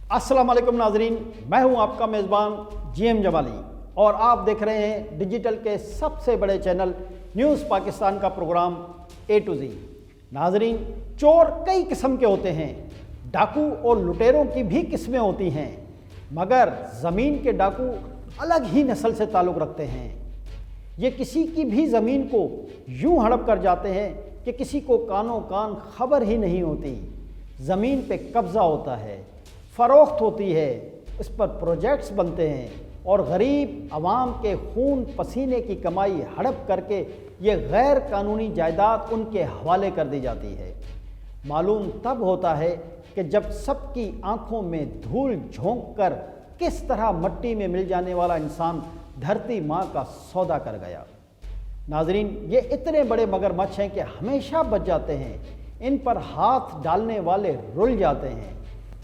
अस्सलाम वालेकुम नाजरीन, मैं हूं आपका मेज़बान GM जमाली और आप देख रहे हैं डिजिटल के सबसे बड़े चैनल न्यूज़ पाकिस्तान का प्रोग्राम A to Z। नाजरीन, चोर कई किस्म के होते हैं, डाकू और लुटेरों की भी किस्में होती हैं, मगर ज़मीन के डाकू अलग ही नस्ल से ताल्लुक़ रखते हैं। ये किसी की भी ज़मीन को यूं हड़प कर जाते हैं कि किसी को कानों कान खबर ही नहीं होती। ज़मीन पे कब्ज़ा होता है, फ़रोख्त होती है, इस पर प्रोजेक्ट्स बनते हैं और गरीब आवाम के खून पसीने की कमाई हड़प करके ये गैर कानूनी जायदाद उनके हवाले कर दी जाती है। मालूम तब होता है कि जब सबकी आंखों में धूल झोंक कर किस तरह मट्टी में मिल जाने वाला इंसान धरती माँ का सौदा कर गया। नाजरीन, ये इतने बड़े मगरमच्छ हैं कि हमेशा बच जाते हैं, इन पर हाथ डालने वाले रुल जाते हैं।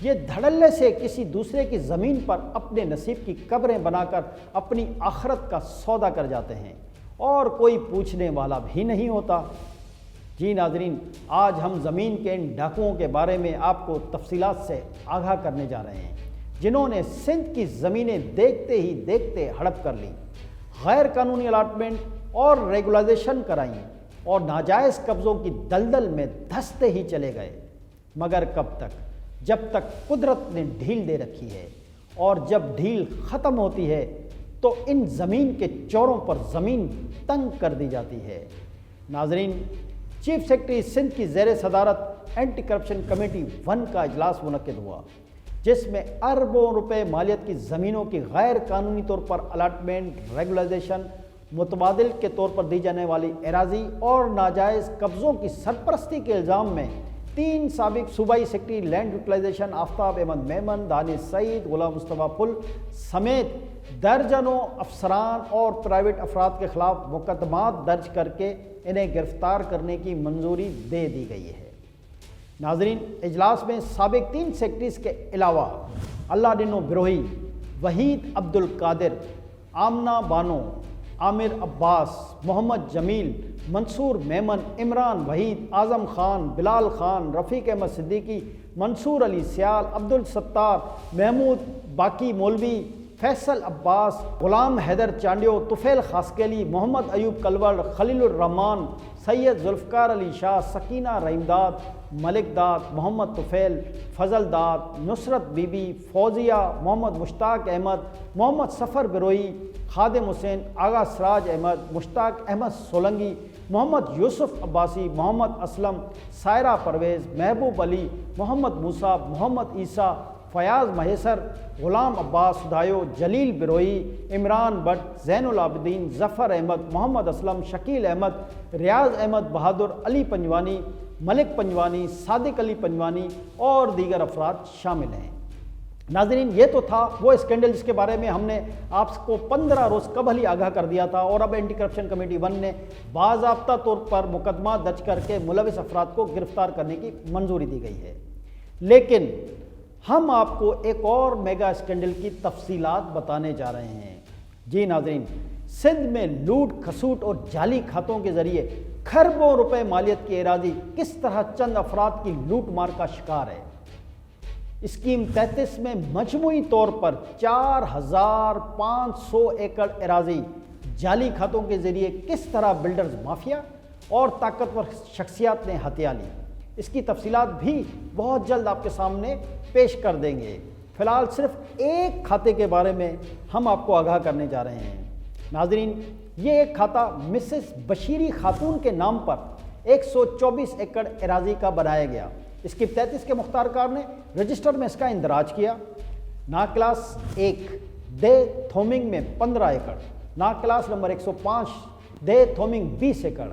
ये धड़ल्ले से किसी दूसरे की ज़मीन पर अपने नसीब की कब्रें बनाकर अपनी आखरत का सौदा कर जाते हैं और कोई पूछने वाला भी नहीं होता। जी नाजरीन, आज हम ज़मीन के इन डाकुओं के बारे में आपको तफसीलात से आगाह करने जा रहे हैं, जिन्होंने सिंध की ज़मीनें देखते ही देखते हड़प कर ली, गैर कानूनी अलाटमेंट और रेगुलाइजेशन कराई और नाजायज़ कब्ज़ों की दलदल में धंसते ही चले गए। मगर कब तक? जब तक कुदरत ने ढील दे रखी है, और जब ढील ख़त्म होती है तो इन ज़मीन के चोरों पर ज़मीन तंग कर दी जाती है। नाजरीन, चीफ सेक्रेटरी सिंध की ज़ेर सदारत एंटी करप्शन कमेटी 1 का इजलास मुनक्किद हुआ, जिसमें अरबों रुपए मालियत की ज़मीनों की गैर कानूनी तौर पर अलाटमेंट, रेगुलाइजेशन, मुतबादिल के तौर पर दी जाने वाली एराजी और नाजायज़ कब्ज़ों की सरपरस्ती के इल्ज़ाम में 3 साबिक सूबाई secretary land utilization Aftab Ahmed Memon, Danish Saeed, Ghulam Mustafa Phul समेत दर्जनों अफसरान और प्राइवेट अफराद के खिलाफ मुकदमात दर्ज करके इन्हें गिरफ्तार करने की मंजूरी दे दी गई है। नाजरीन, इजलास में साबिक 3 सेक्रेटरीज के अलावा अल्लाडिनो बिरोही, वहीद अब्दुल कादिर, आमना बानो, आमिर अब्बास, मोहम्मद जमील, मंसूर मेमन, इमरान वहीद, आज़म खान, बिलाल खान, रफ़ीक अहमद सिद्दीकी, मंसूर अली सियाल, अब्दुल सत्तार, महमूद बाकी मौलवी, फैसल अब्बास, गुलाम हैदर चांडियो, तुफ़ैल खासकेली, मोहम्मद अयूब कलवर, खलीलुर रहमान, सैयद जुल्फ़कार अली शाह, सकीना रहीमदाद, मलिक दाद, मोहम्मद तुफ़ैल, फजल दाद, नुसरत बीबी, फौजिया, मोहम्मद मुश्ताक अहमद, मोहम्मद सफ़र बिरोही, खादिम हुसैन, आगा सराज अहमद, मुश्ताक अहमद सोलंगी, मोहम्मद यूसुफ अब्बासी, मोहम्मद असलम, सायरा परवेज़, महबूब अली, मोहम्मद मूसा, मोहम्मद ईसा, फ़याज़ महेसर, ग़ुलाम अब्बास सुधायो, जलील बिरोही, इमरान भट्ट, ज़ैनुल आबिदीन, ज़फ़र अहमद, मोहम्मद असलम, शकील अहमद, रियाज़ अहमद बहादुर, अली पंजवानी, मलिक पंजवानी, सादिक अली पंजवानी और दीगर अफराद शामिल हैं। नाज़रीन, ये तो था वो स्कैंडल जिसके बारे में हमने आपको 15 रोज़ कबल ही आगाह कर दिया था, और अब एंटी करप्शन कमेटी 1 ने बाज़ाब्ता तौर पर मुकदमा दर्ज करके मुलविस अफराद को गिरफ्तार करने की मंजूरी दी गई है। लेकिन हम आपको एक और मेगा स्कैंडल की तफसीलात बताने जा रहे हैं। जी नाज़रीन, सिंध में लूट खसूट और जाली खातों के ज़रिए खरबों रुपए मालियत की एराजी किस तरह चंद अफराद की लूट मार का शिकार है। स्कीम 33 में मजमूई तौर पर 4500 एकड़ एराजी जाली खातों के ज़रिए किस तरह बिल्डर्स माफिया और ताकतवर शख्सियात ने हथिया ली, इसकी तफसीलात भी बहुत जल्द आपके सामने पेश कर देंगे। फ़िलहाल सिर्फ एक खाते के बारे में हम आपको आगाह करने जा रहे हैं। नाजरीन, ये एक खाता मिसेस बशीरी खातून के नाम पर 124 एकड़ एराजी का बनाया गया। इसकी 33 के मुख्तारकार ने रजिस्टर में इसका इंदराज किया। ना क्लास 1 दे थोमिंग में 15 एकड़, ना क्लास नंबर 105 दे थोमिंग 20 एकड़,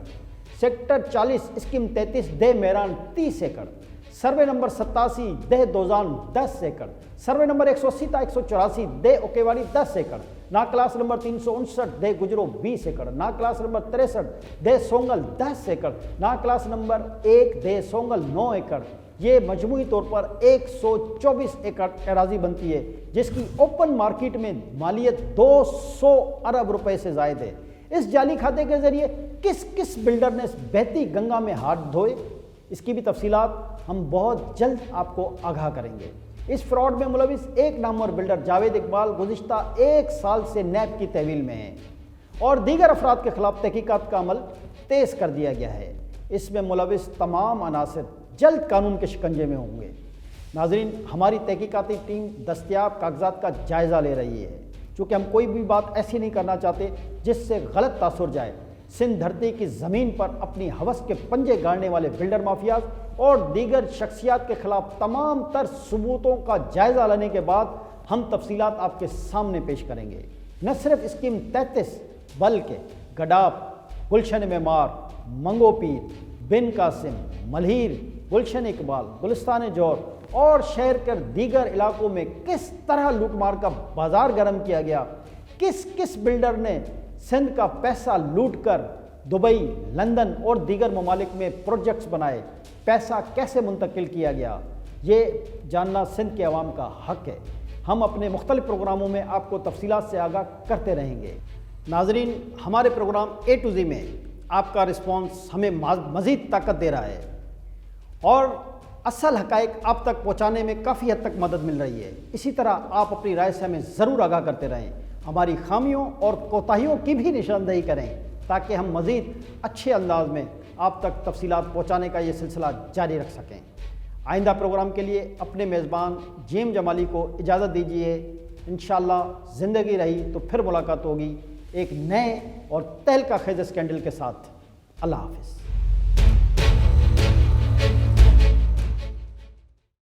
सेक्टर 40 स्कीम 33 दे मेरान 30 एकड़, सर्वे नंबर 87 दे दोजान 10 एकड़, सर्वे नंबर 180 ता 184 दे ओकेवाड़ी 10 एकड़, ना क्लास नंबर 359 दे गुजरो 20 एकड़, ना क्लास नंबर 63 दे सोंगल 10 एकड़, ना क्लास नंबर 1 दे सोंगल 9 एकड़। ये मजमूई तौर पर 124 एकड़ एराजी बनती है, जिसकी ओपन मार्केट में मालियत 200 अरब रुपए से ज़ायद है। इस जाली खाते के ज़रिए किस किस बिल्डर ने इस बहती गंगा में हाथ धोए, इसकी भी तफसीलात हम बहुत जल्द आपको आगाह करेंगे। इस फ्रॉड में मुलविस एक नामवर बिल्डर जावेद इकबाल गुज़िश्ता 1 साल से नैब की तहवील में है और दीगर अफराद के खिलाफ तहकीकात का अमल तेज़ कर दिया गया है। इसमें मुलविस तमाम अनासर जल्द कानून के शिकंजे में होंगे। नाज़रीन, हमारी तहकीकाती टीम दस्तयाब कागजात का जायज़ा ले रही है, चूँकि हम कोई भी बात ऐसी नहीं करना चाहते जिससे गलत तासुर जाए। सिंध धरती की ज़मीन पर अपनी हवस के पंजे गाड़ने वाले बिल्डर माफियाज और दीगर शख्सियात के खिलाफ तमाम तर सबूतों का जायज़ा लेने के बाद हम तफसीलात आपके सामने पेश करेंगे। न सिर्फ स्कीम 33 बल्कि गडाप, गुलशन मेमार, मंगोपीर, बिन कासिम, मलहीर, गुलशन इकबाल, गुलिस्तान जौहर और शहर के दीगर इलाकों में किस तरह लूटमार का बाजार गर्म किया गया, किस किस बिल्डर ने सिंध का पैसा लूटकर दुबई, लंदन और दीगर ममालिक में प्रोजेक्ट्स बनाए, पैसा कैसे मुंतकिल किया गया, ये जानना सिंध के अवाम का हक है। हम अपने मुख्तलिफ प्रोग्रामों में आपको तफसीलात से आगाह करते रहेंगे। नाजरीन, हमारे प्रोग्राम A to Z में आपका रिस्पॉन्स हमें मज़ीद ताकत दे रहा है और असल हक़ाइक़ आप तक पहुँचाने में काफ़ी हद तक मदद मिल रही है। इसी तरह आप अपनी राय से हमें ज़रूर आगाह करते रहें, हमारी खामियों और कोताहियों की भी निशानदेही करें ताकि हम मज़ीद अच्छे अंदाज में आप तक तफसीलात पहुँचाने का ये सिलसिला जारी रख सकें। आइंदा प्रोग्राम के लिए अपने मेज़बान जेम जमाली को इजाज़त दीजिए। इंशाअल्लाह ज़िंदगी रही तो फिर मुलाकात होगी एक नए और तहलका खेज़ स्कैंडल के साथ। अल्लाह हाफ़िज़।